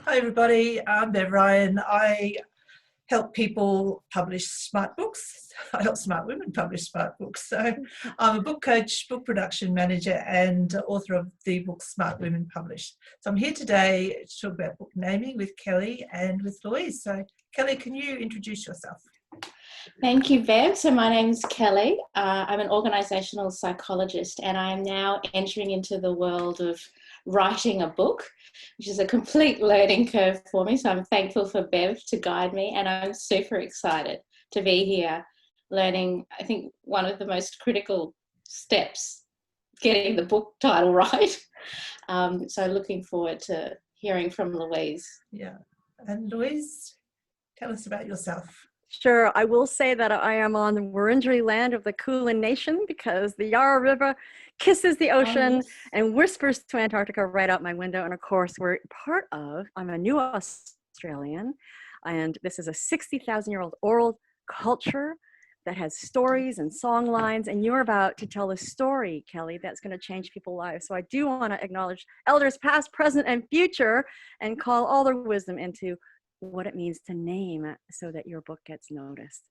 Hi everybody, I'm Bev Ryan. I help people publish smart books. I help smart women publish smart books. So I'm a book coach, book production manager and author of the book Smart Women Published. So I'm here today to talk about book naming with Kelly and with Louise. So Kelly, can you introduce yourself? Thank you, Bev. So my name's Kelly. I'm an organisational psychologist and I am now entering into the world of writing a book, which is a complete learning curve for me. So I'm thankful for Bev to guide me, and I'm super excited to be here learning, I think, one of the most critical steps, getting the book title right. So looking forward to hearing from Louise. Yeah. And Louise, tell us about yourself. Sure. I will say that I am on the Wurundjeri land of the Kulin Nation because the Yarra River kisses the ocean and whispers to Antarctica right out my window. And of course, I'm a new Australian, and this is a 60,000-year-old oral culture that has stories and song lines. And you're about to tell a story, Kelly, that's going to change people's lives. So I do want to acknowledge elders past, present, and future and call all their wisdom into what it means to name so that your book gets noticed.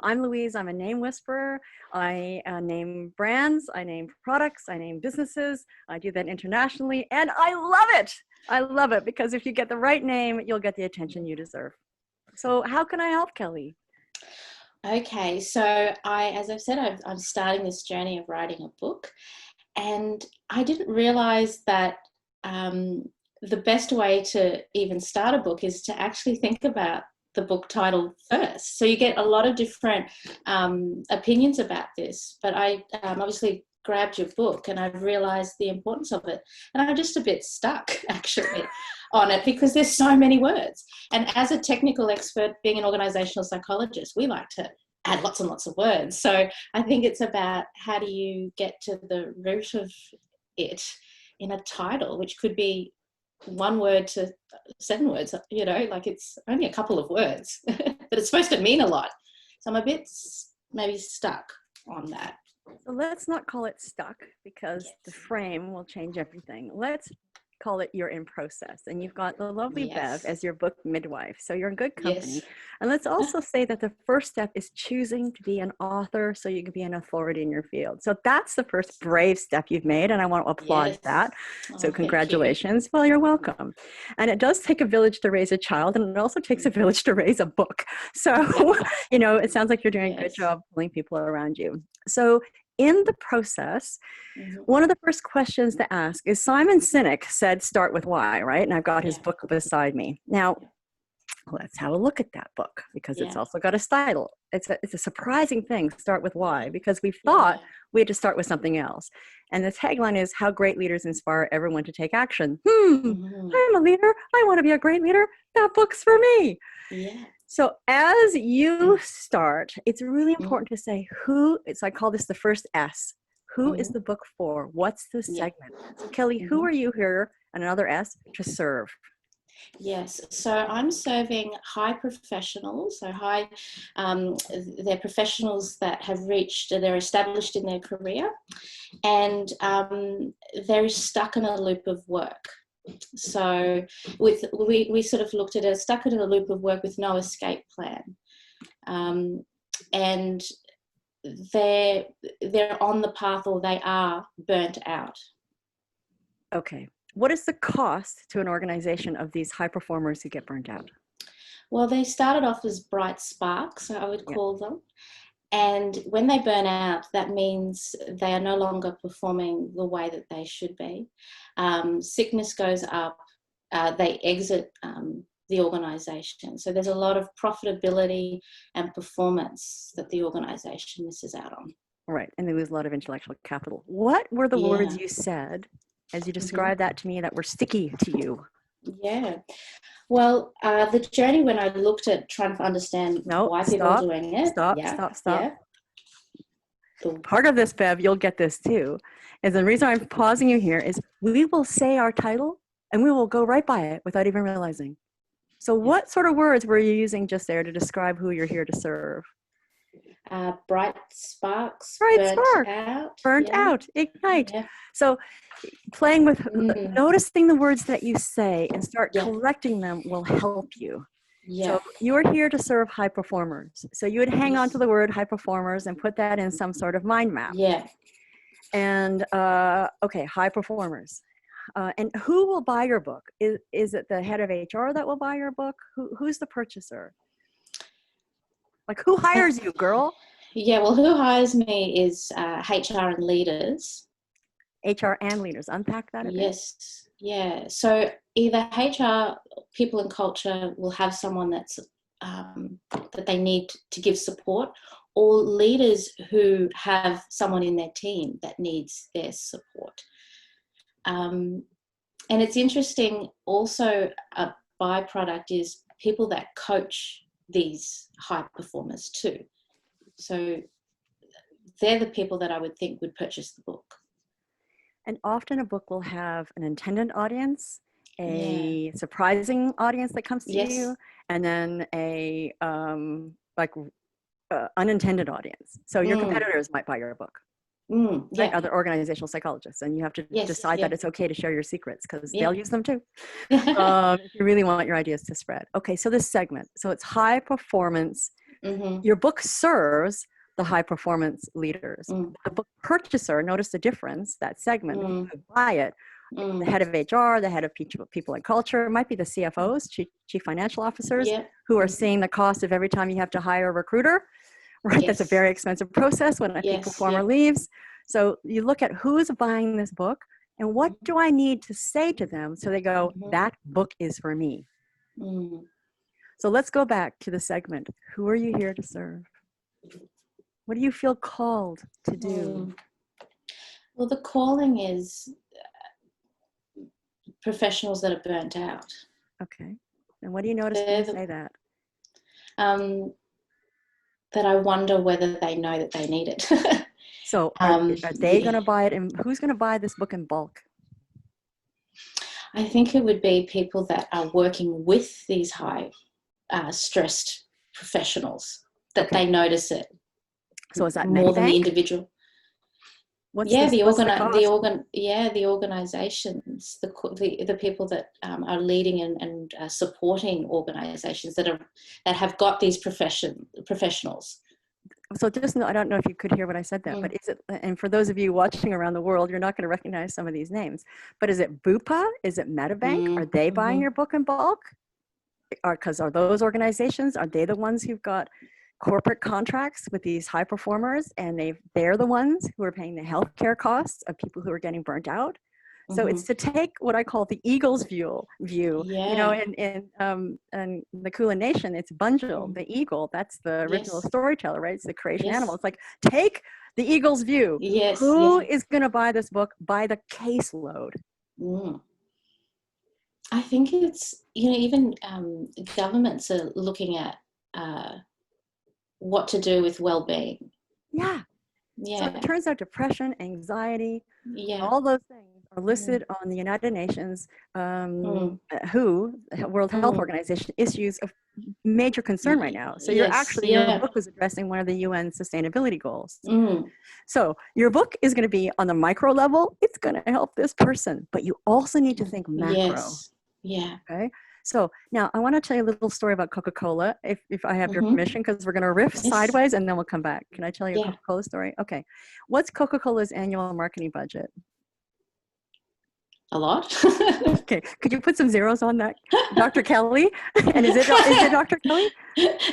I'm Louise. I'm a name whisperer. I name brands, I name products, I name businesses. I do that internationally, and I love it. I love it because if you get the right name, you'll get the attention you deserve. So how can I help, Kelly? Okay, so as I've said, I'm starting this journey of writing a book, and I didn't realize that the best way to even start a book is to actually think about the book title first. So you get a lot of different opinions about this, but I obviously grabbed your book and I've realized the importance of it. And I'm just a bit stuck actually on it because there's so many words. And as a technical expert, being an organizational psychologist, we like to add lots and lots of words. So I think it's about how do you get to the root of it in a title, which could be one word to 7 words, like it's only a couple of words, but it's supposed to mean a lot. So I'm a bit maybe stuck on that. So let's not call it stuck because the frame will change everything. Let's call it you're in process, and you've got the lovely Bev as your book midwife. So you're in good company. And let's also say that the first step is choosing to be an author so you can be an authority in your field. So that's the first brave step you've made, and I want to applaud that. So congratulations. Well, you're welcome. And it does take a village to raise a child, and it also takes a village to raise a book. So, it sounds like you're doing a good job pulling people around you. So in the process, one of the first questions to ask is Simon Sinek said, start with why, right? And I've got his book beside me. Now, let's have a look at that book because it's also got a title. It's a surprising thing, start with why, because we thought we had to start with something else. And the tagline is, how great leaders inspire everyone to take action. I'm a leader. I want to be a great leader. That book's for me. Yeah. So as you start, it's really important to say so I call this the first S. Who is the book for? What's the segment? So Kelly, who are you here? And another S, to serve. Yes, so I'm serving high professionals, they're professionals that have they're established in their career, and they're stuck in a loop of work. So we sort of looked at it, stuck in a loop of work with no escape plan, and they're on the path, or they are burnt out. Okay. What is the cost to an organization of these high performers who get burnt out? Well, they started off as bright sparks, I would call them. And when they burn out, that means they are no longer performing the way that they should be. Sickness goes up, they exit the organization. So there's a lot of profitability and performance that the organization misses out on. Right, and they lose a lot of intellectual capital. What were the words you said as you described that to me that were sticky to you? Yeah. Well, the journey when I looked at trying to understand why people are doing it. Stop. Yeah. Part of this, Bev, you'll get this too, is the reason I'm pausing you here is we will say our title and we will go right by it without even realizing. So what sort of words were you using just there to describe who you're here to serve? Bright sparks, Bright burnt spark, out. burnt Yeah. out, ignite. Yeah. So playing with, Mm. noticing the words that you say and start Yeah. collecting them will help you. Yeah. So you are here to serve high performers. So you would hang on Yes. to the word high performers and put that in some sort of mind map. Yeah. And okay, high performers. And who will buy your book? Is it the head of HR that will buy your book? Who's the purchaser? Like, who hires you, girl? Yeah, well, who hires me is HR and leaders. HR and leaders. Unpack that a bit. Yes. Yeah. So either HR, people and culture will have someone that's that they need to give support, or leaders who have someone in their team that needs their support. And it's interesting also, a byproduct is people that coach these high performers too. So they're the people that I would think would purchase the book. And often a book will have an intended audience, a surprising audience that comes to you, and then a unintended audience. So your competitors might buy your book. Right? Other organizational psychologists, and you have to decide that it's okay to share your secrets, because they'll use them too. If you really want your ideas to spread. Okay, so this segment, so it's high performance. Your book serves the high performance leaders. The book purchaser, notice the difference, that segment, who buy it, the head of HR, the head of people and culture, it might be the CFOs, chief financial officers, who are seeing the cost of every time you have to hire a recruiter. Right, that's a very expensive process when a peak performer leaves. So you look at who's buying this book and what do I need to say to them so they go, that book is for me. So let's go back to the segment. Who are you here to serve? What do you feel called to do? Well, the calling is professionals that are burnt out. Okay. And what do you notice when you say that? That I wonder whether they know that they need it. So are they going to buy it? And who's going to buy this book in bulk? I think it would be people that are working with these high stressed professionals, that they notice it. So is that more than the Medibank? individual? The organizations, the people that are leading and supporting organizations that have got these professionals. So just, I don't know if you could hear what I said there, but is it, and for those of you watching around the world, you're not going to recognize some of these names, but is it Bupa? Is it Medibank? Are they buying your book in bulk? Because are those organizations, are they the ones who've got corporate contracts with these high performers, and they're the ones who are paying the healthcare costs of people who are getting burnt out? So it's to take what I call the eagle's view. You know, in the Kulin Nation, it's Bunjil, the eagle. That's the original storyteller, right? It's the creation animal. It's like, take the eagle's view. Who is going to buy this book by the caseload? I think it's, even governments are looking at what to do with well-being. So it turns out depression, anxiety, all those things are listed on the United Nations World Health Organization issues of major concern right now. So your book was addressing one of the UN sustainability goals. So your book is going to be on the micro level. It's going to help this person, but you also need to think macro. Okay. So now I want to tell you a little story about Coca-Cola, if I have your permission, because we're going to riff sideways and then we'll come back. Can I tell you a Coca-Cola story? Okay. What's Coca-Cola's annual marketing budget? A lot. Okay. Could you put some zeros on that, Dr. Kelly? And is it Dr. Kelly?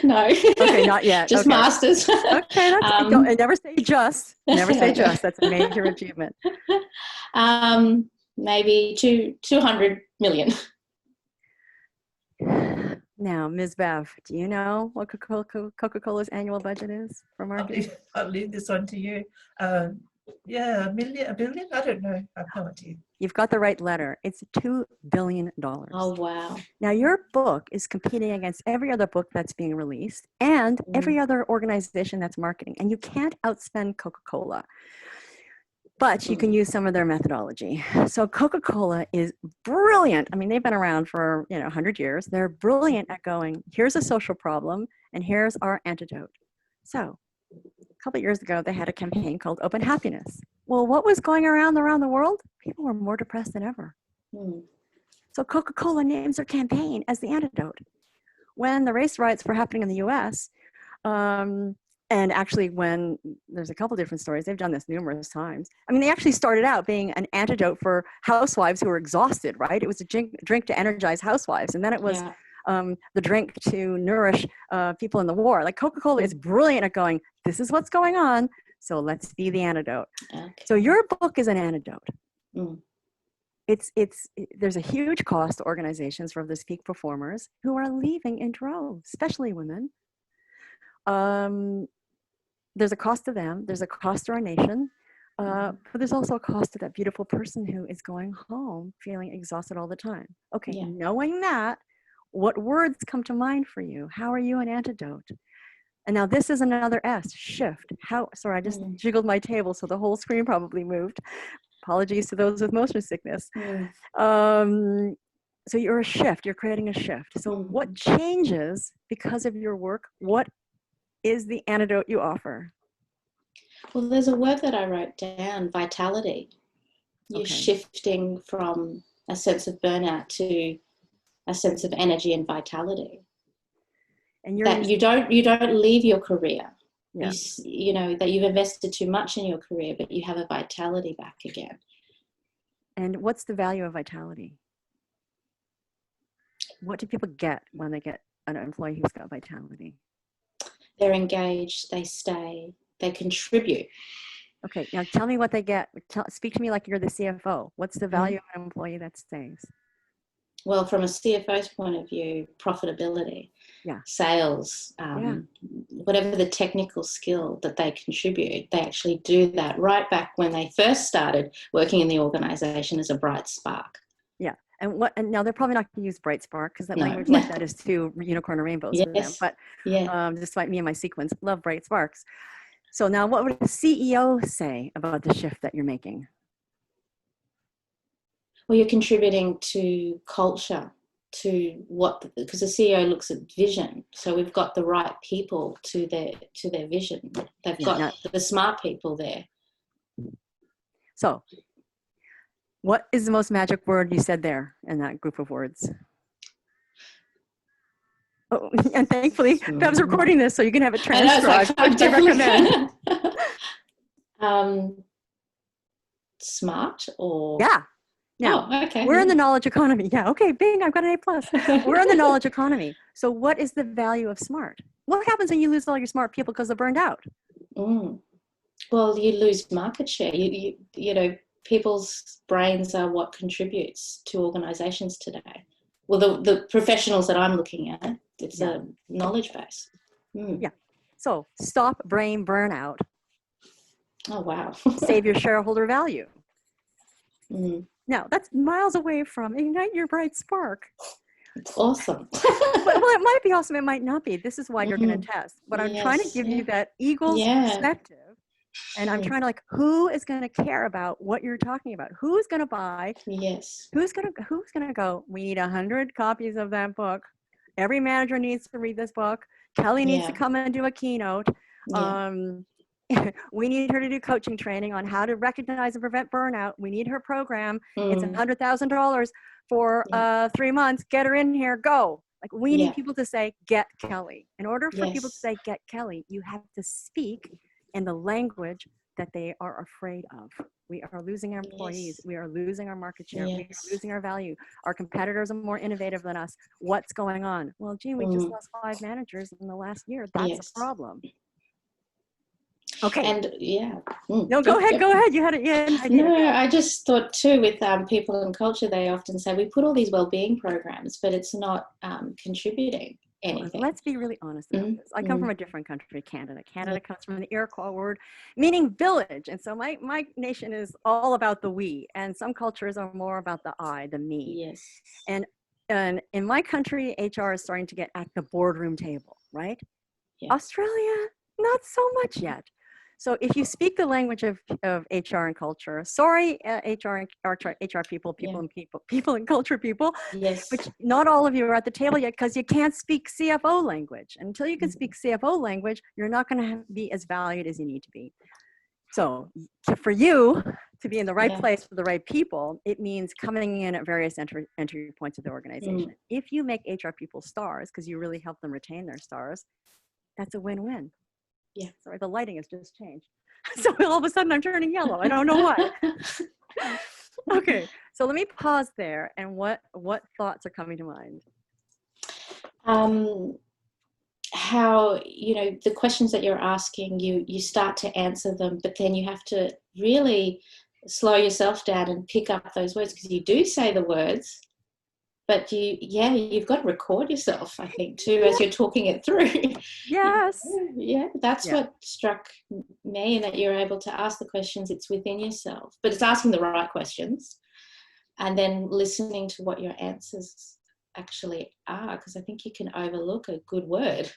No. Okay, not yet. Just masters. Okay. And never say just. Never say just. That's a major achievement. Maybe 200 million. Now, Ms. Bev, do you know what Coca-Cola's annual budget is for marketing? I'll leave this one to you. A billion? I don't know. I have no idea. You've got the right letter. It's $2 billion. Oh, wow. Now, your book is competing against every other book that's being released and every other organization that's marketing. And you can't outspend Coca-Cola. But you can use some of their methodology. So Coca-Cola is brilliant. I mean, they've been around for 100 years. They're brilliant at going, here's a social problem, and here's our antidote. So couple of years ago, they had a campaign called Open Happiness. Well, what was going around the world? People were more depressed than ever. So Coca-Cola names their campaign as the antidote. When the race riots were happening in the US, and actually when there's a couple different stories, they've done this numerous times. I mean, they actually started out being an antidote for housewives who were exhausted, right? It was a drink to energize housewives. And then it was the drink to nourish people in the war. Like Coca-Cola is brilliant at going, this is what's going on, so let's be the antidote. Okay. So your book is an antidote. There's a huge cost to organizations for these peak performers who are leaving in droves, especially women. There's a cost to them. There's a cost to our nation. But there's also a cost to that beautiful person who is going home feeling exhausted all the time. Okay, knowing that, what words come to mind for you? How are you an antidote? And now this is another S, shift. Sorry, I just jiggled my table, so the whole screen probably moved. Apologies to those with motion sickness. So you're a shift, you're creating a shift. So what changes because of your work? What is the antidote you offer? Well, there's a word that I wrote down, vitality. You're shifting from a sense of burnout to a sense of energy and vitality. And that you don't leave your career. Yeah. You know, that you've invested too much in your career, but you have a vitality back again. And what's the value of vitality? What do people get when they get an employee who's got vitality? They're engaged, they stay, they contribute. Okay, now tell me what they get. Speak to me like you're the CFO. What's the value of an employee that stays? Well, from a CFO's point of view, profitability, sales, whatever the technical skill that they contribute, they actually do that right back when they first started working in the organization as a bright spark. Yeah. And now they're probably not going to use bright spark because that language like that is too unicorn and rainbows for them. But despite me and my sequence, love bright sparks. So now what would a CEO say about the shift that you're making? Well, you're contributing to culture, to because the CEO looks at vision. So we've got the right people to their vision. They've got the smart people there. So what is the most magic word you said there in that group of words? Oh, and thankfully, Bev's recording this, so you can have it transcribed. I recommend. Smart or? Yeah. Now, we're in the knowledge economy. Yeah, okay, bing, I've got an A+. We're in the knowledge economy. So what is the value of smart? What happens when you lose all your smart people because they're burned out? Well, you lose market share. You know, people's brains are what contributes to organizations today. Well, the professionals that I'm looking at, it's a knowledge base. Yeah. So stop brain burnout. Oh, wow. Save your shareholder value. Now, that's miles away from ignite your bright spark. It's awesome. Well, it might be awesome. It might not be. This is why you're going to test. But I'm trying to give you that eagle's perspective. And I'm trying to who is going to care about what you're talking about? Who's going to buy? Yes. Who's going to go, we need 100 copies of that book. Every manager needs to read this book. Kelly needs to come and do a keynote. We need her to do coaching training on how to recognize and prevent burnout. We need her program. It's $100,000 for 3 months. Get her in here. Go. We need people to say, get Kelly. In order for people to say, get Kelly, you have to speak in the language that they are afraid of. We are losing our employees. We are losing our market share. We are losing our value. Our competitors are more innovative than us. What's going on? Well, gee, we just lost 5 managers in the last year. That's a problem. Okay. And no, go ahead. You had it. No, I just thought too with people and culture, they often say we put all these well-being programs, but it's not contributing anything. Let's be really honest about this. I come from a different country, Canada. Canada comes from the Iroquois word meaning village. And so my nation is all about the we, and some cultures are more about the I, the me. Yes. And in my country, HR is starting to get at the boardroom table, right? Yeah. Australia, not so much yet. So if you speak the language of HR and culture, sorry, HR people, people and culture people, Yes. but not all of you are at the table yet because you can't speak CFO language. And until you can speak CFO language, you're not going to be as valued as you need to be. So for you to be in the right place for the right people, it means coming in at various entry points of the organization. If you make HR people stars, because you really help them retain their stars, that's a win-win. Yeah. Sorry, the lighting has just changed. So all of a sudden I'm turning yellow. I don't know why. Okay, so let me pause there. And what thoughts are coming to mind? How, the questions that you're asking, you start to answer them, but then you have to really slow yourself down and pick up those words, because you do say the words, but you've got to record yourself, I think, too, as you're talking it through. Yes. That's what struck me, and that you're able to ask the questions. It's within yourself, but it's asking the right questions and then listening to what your answers actually are, because I think you can overlook a good word.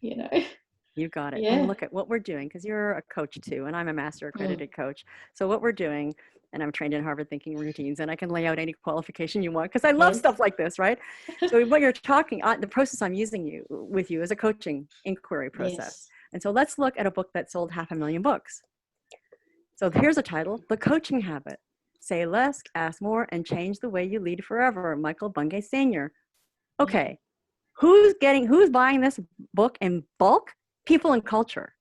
You got it. Yeah. And look at what we're doing, because you're a coach too, and I'm a master accredited coach. So what we're doing, and I'm trained in Harvard Thinking Routines, and I can lay out any qualification you want, because I love stuff like this, right? So what you're talking, the process I'm using with you is a coaching inquiry process. Yes. And so let's look at a book that sold 500,000 books. So here's a title: The Coaching Habit. Say less, ask more, and change the way you lead forever. Michael Bungay Sr. Okay. Who's buying this book in bulk? People and culture.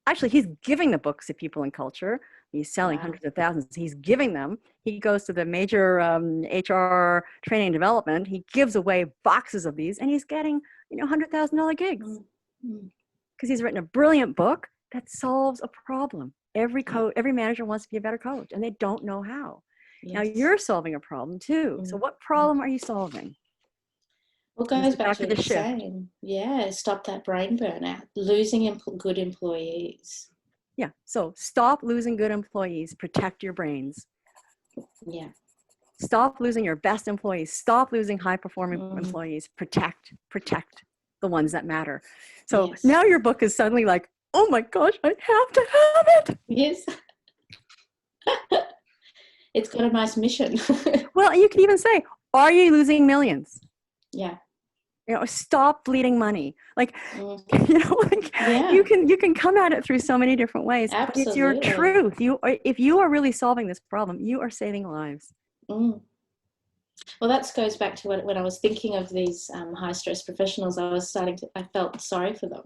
Actually, he's giving the books to people and culture. He's selling hundreds of thousands. He's giving them. He goes to the major HR training and development. He gives away boxes of these, and he's getting $100,000 gigs because he's written a brilliant book that solves a problem. Every manager wants to be a better coach, and they don't know how. Now you're solving a problem too. So what problem are you solving? Well, it goes back to what you're saying. Yeah, stop that brain burnout, losing good employees. Yeah, so stop losing good employees, protect your brains. Yeah. Stop losing your best employees, stop losing high-performing employees, protect the ones that matter. So now your book is suddenly like, oh my gosh, I have to have it. Yes. It's got a nice mission. Well, you can even say, are you losing millions? Yeah. Stop bleeding money. You can come at it through so many different ways. Absolutely. But it's your truth. If you are really solving this problem, you are saving lives. Well, that goes back to when I was thinking of these high stress professionals. I felt sorry for them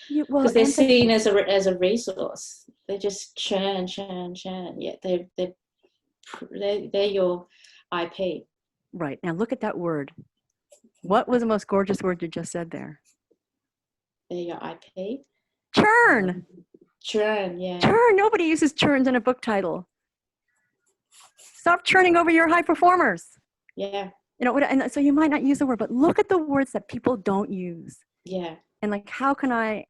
because they're seen as a resource. They just churn. Yet they're your IP. Right. Now look at that word. What was the most gorgeous word you just said there? They're your IP. Churn. Churn, yeah. Churn. Nobody uses churns in a book title. Stop churning over your high performers. Yeah. And so you might not use the word, but look at the words that people don't use. Yeah. And how can I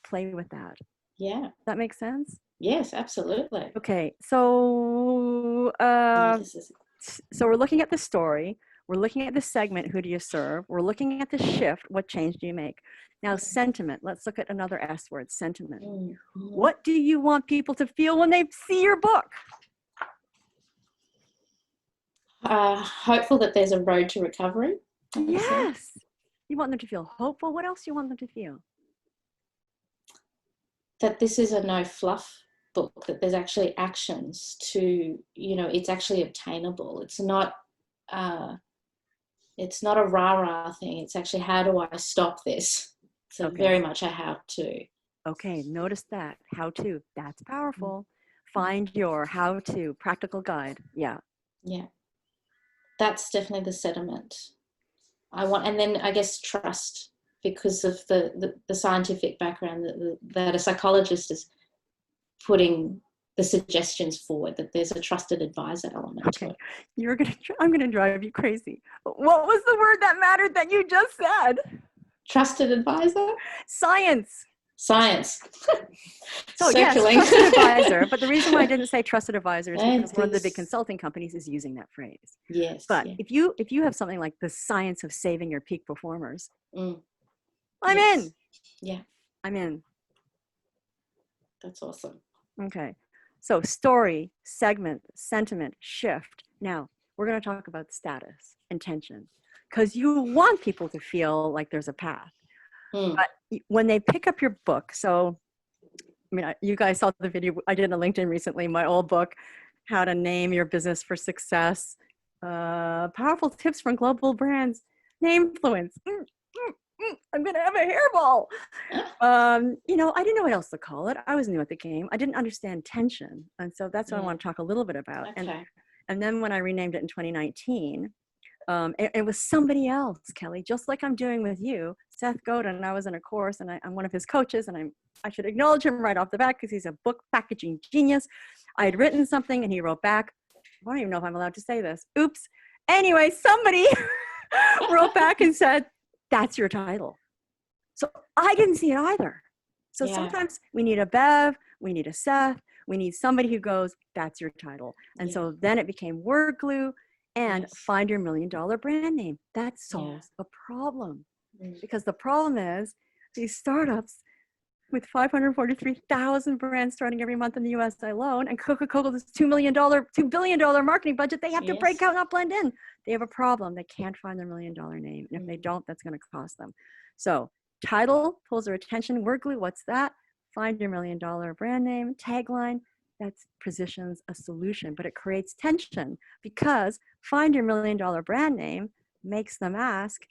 play with that? Yeah. Does that make sense? Yes, absolutely. Okay. So so we're looking at the story. We're looking at the segment, who do you serve? We're looking at the shift, what change do you make? Now, sentiment. Let's look at another S word, sentiment. What do you want people to feel when they see your book? Hopeful that there's a road to recovery. Yes. You want them to feel hopeful. What else do you want them to feel? That this is a no fluff book, that there's actually actions to, it's actually obtainable. It's not a rah-rah thing. It's actually, how do I stop this? So very much a how-to. Okay, notice that. How-to. That's powerful. Find your how-to, practical guide. Yeah. Yeah. That's definitely the sediment. And then I guess trust, because of the scientific background that a psychologist is putting the suggestions forward, that there's a trusted advisor element to it. I'm going to drive you crazy. What was the word that mattered that you just said? Trusted advisor? Science. So yes, trusted advisor. But the reason why I didn't say trusted advisor is because one of the big consulting companies is using that phrase. Yes. But if you have something like the science of saving your peak performers, I'm in. Yeah. I'm in. That's awesome. Okay. So story, segment, sentiment, shift. Now, we're going to talk about status, intention, because you want people to feel like there's a path. But when they pick up your book, so, I mean, you guys saw the video I did on LinkedIn recently, my old book, How to Name Your Business for Success, Powerful Tips from Global Brands, Name Influence. I'm going to have a hairball. You know, I didn't know what else to call it. I was new at the game. I didn't understand tension. And so that's what I want to talk a little bit about. Okay. And then when I renamed it in 2019, it was somebody else, Kelly, just like I'm doing with you, Seth Godin. I was in a course and I'm one of his coaches, and I should acknowledge him right off the bat because he's a book packaging genius. I had written something and he wrote back. I don't even know if I'm allowed to say this. Oops. Anyway, somebody wrote back and said, that's your title. So I didn't see it either. So sometimes we need a Bev, we need a Seth, we need somebody who goes, that's your title. And so then it became word glue and find your $1 million brand name. That solves a problem. Because the problem is these startups with 543,000 brands starting every month in the US alone, and Coca-Cola's $2 billion marketing budget, they have to break out, not blend in. They have a problem. They can't find their $1 million name. And if they don't, that's going to cost them. So title pulls their attention. Word glue, what's that? Find your $1 million brand name. Tagline, that positions a solution, but it creates tension because find your $1 million brand name makes them ask,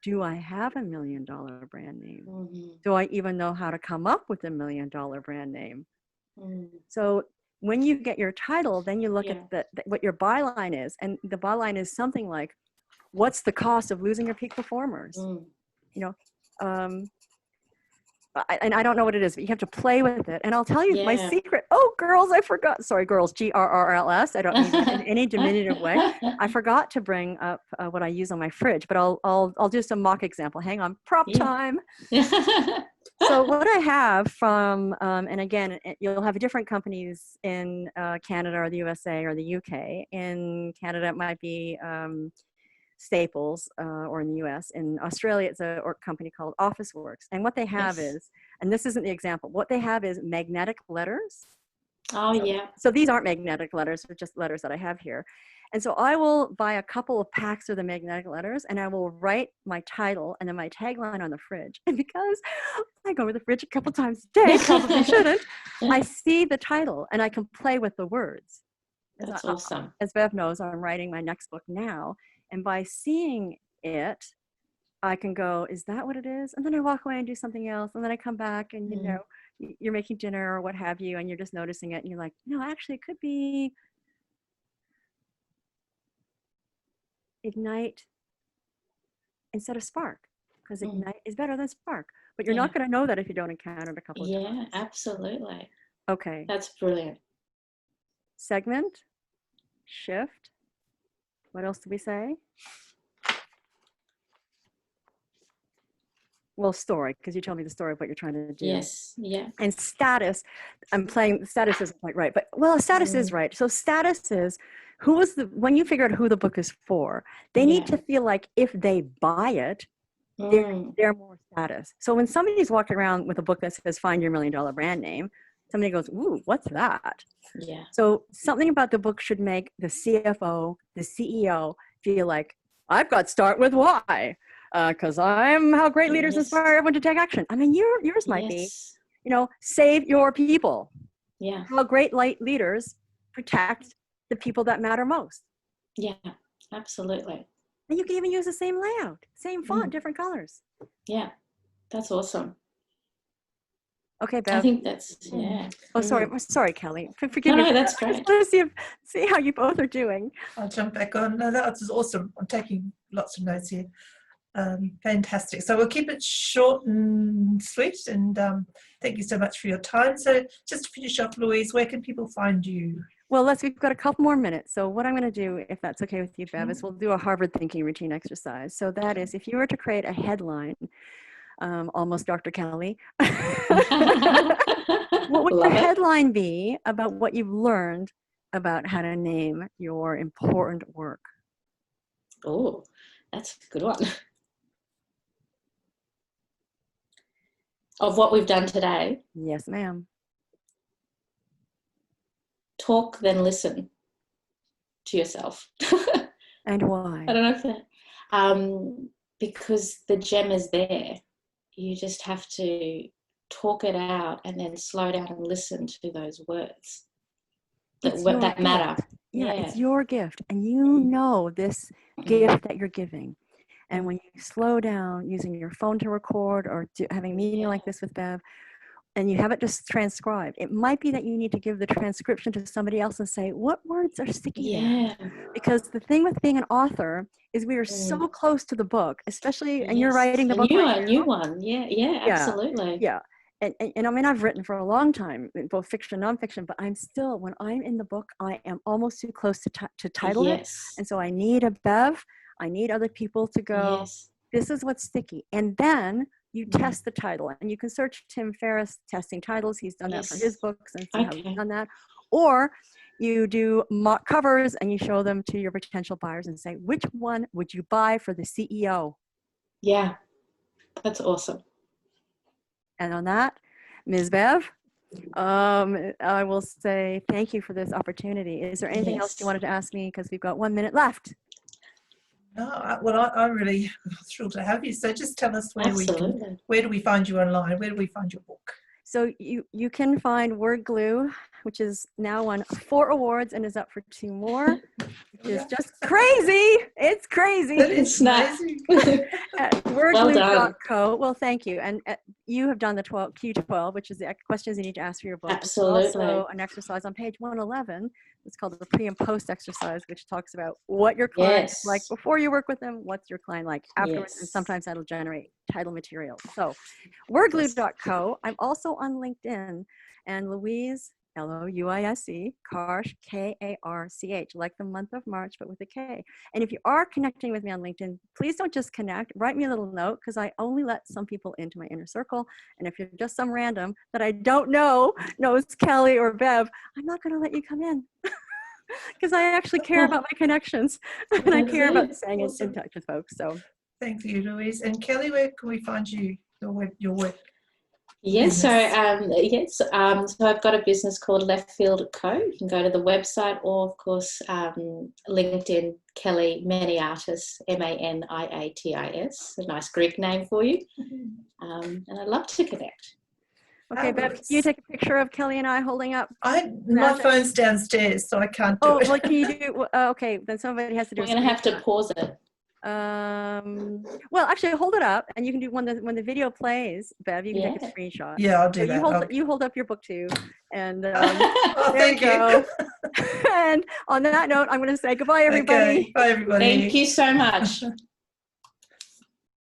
do I have a $1 million brand name? Do I even know how to come up with a $1 million brand name? So when you get your title, then you look at what your byline is. And the byline is something like, what's the cost of losing your peak performers? You know, and I don't know what it is, but you have to play with it. And I'll tell you my secret. Oh, girls, I forgot. Sorry, girls, GRRLS. I don't mean that in any diminutive way. I forgot to bring up what I use on my fridge, but I'll do some mock example. Hang on, prop time. So what I have from, and again, you'll have different companies in Canada or the USA or the UK. In Canada, it might be Staples, or in the US. In Australia, it's a company called Officeworks. And what they have is, and this isn't the example, what they have is magnetic letters. So these aren't magnetic letters, they're just letters that I have here. And so I will buy a couple of packs of the magnetic letters and I will write my title and then my tagline on the fridge. And because I go to the fridge a couple times a day, probably shouldn't, I see the title and I can play with the words. That's awesome. As Bev knows, I'm writing my next book now. And by seeing it, I can go, is that what it is? And then I walk away and do something else. And then I come back and, you know, you're making dinner or what have you, and you're just noticing it. And you're like, no, actually, it could be ignite instead of spark. Because ignite is better than spark. But you're not going to know that if you don't encounter it a couple of times. Yeah, absolutely. Okay. That's brilliant. Segment, shift. What else did we say? Well, story, because you told me the story of what you're trying to do. Yes, yeah. And status, status isn't quite right, but well, status is right. So status is, when you figure out who the book is for, they need to feel like if they buy it, they're more status. So when somebody's walking around with a book that says find your $1 million brand name, somebody goes, ooh, what's that? Yeah. So something about the book should make the CFO, the CEO feel like, I've got start with why, because I'm how great leaders inspire everyone to take action. I mean, yours might be, you know, save your people. Yeah. How great leaders protect the people that matter most. Yeah, absolutely. And you can even use the same layout, same font, different colors. Yeah, that's awesome. Okay, Bev. I think that's, Oh, sorry, Kelly. Forgive me. No, that's great. I just want to see how you both are doing. I'll jump back on. No, that was awesome. I'm taking lots of notes here. Fantastic. So we'll keep it short and sweet. And thank you so much for your time. So just to finish off, Louise, where can people find you? Well, we've got a couple more minutes. So what I'm going to do, if that's okay with you, Bev, is we'll do a Harvard thinking routine exercise. So that is, if you were to create a headline, almost Dr. Kelly, what would your headline be about what you've learned about how to name your important work? Oh, that's a good one. Of what we've done today? Yes, ma'am. talk then listen to yourself. And why? I don't know if that, because the gem is there. You just have to talk it out and then slow down and listen to those words that matter. Yeah, it's your gift, and you know this gift that you're giving. And when you slow down using your phone to record or having a meeting like this with Bev, and you have it just transcribed, it might be that you need to give the transcription to somebody else and say, what words are sticky there? Because the thing with being an authar is we are so close to the book, especially, and you're writing the book right now. New one. Yeah, absolutely. Yeah. And I mean, I've written for a long time, both fiction and nonfiction, but I'm still, when I'm in the book, I am almost too close to title it. And so I need a Bev. I need other people to go, this is what's sticky. And then you test the title, and you can search Tim Ferriss testing titles. He's done that for his books and see how he's done that. Or you do mock covers and you show them to your potential buyers and say, which one would you buy for the CEO? Yeah, that's awesome. And on that, Ms. Bev, I will say thank you for this opportunity. Is there anything else you wanted to ask me? Because we've got 1 minute left. No, well, I'm really thrilled to have you. So just tell us where do we find you online? Where do we find your book? So you can find Word Glue, which is now won 4 awards and is up for 2 more. Which is just crazy. It's crazy. It's crazy. Wordglue.co. Well, thank you. And you have done the Q12, which is the questions you need to ask for your book. Absolutely. Also an exercise on page 111. It's called the pre and post exercise, which talks about what your client is like before you work with them, what's your client like afterwards, and sometimes that'll generate title material. So wordglue.co. I'm also on LinkedIn, and Louise, Louise, Karch, Karch, like the month of March, but with a K. And if you are connecting with me on LinkedIn, please don't just connect. Write me a little note, because I only let some people into my inner circle. And if you're just some random that I don't know knows Kelly or Bev, I'm not going to let you come in. Because I actually care about my connections, and I care about staying in touch with folks. So thank you, Louise. And Kelly, where can we find you, your work? Yes, so I've got a business called Left Field Co. You can go to the website, or of course LinkedIn, Kelly Maniatis, Maniatis, a nice Greek name for you. And I'd love to connect. Okay, Bev, can you take a picture of Kelly and I holding up? My phone's downstairs, so I can't do it. Well, can you do? Okay, then somebody has to do. We're going to have to pause it. Well, actually, hold it up, and you can do when the video plays, Bev. You can take a screenshot. Yeah, I'll do that. You hold up your book too, and thank you. And on that note, I'm going to say goodbye, everybody. Okay, bye, everybody. Thank you so much.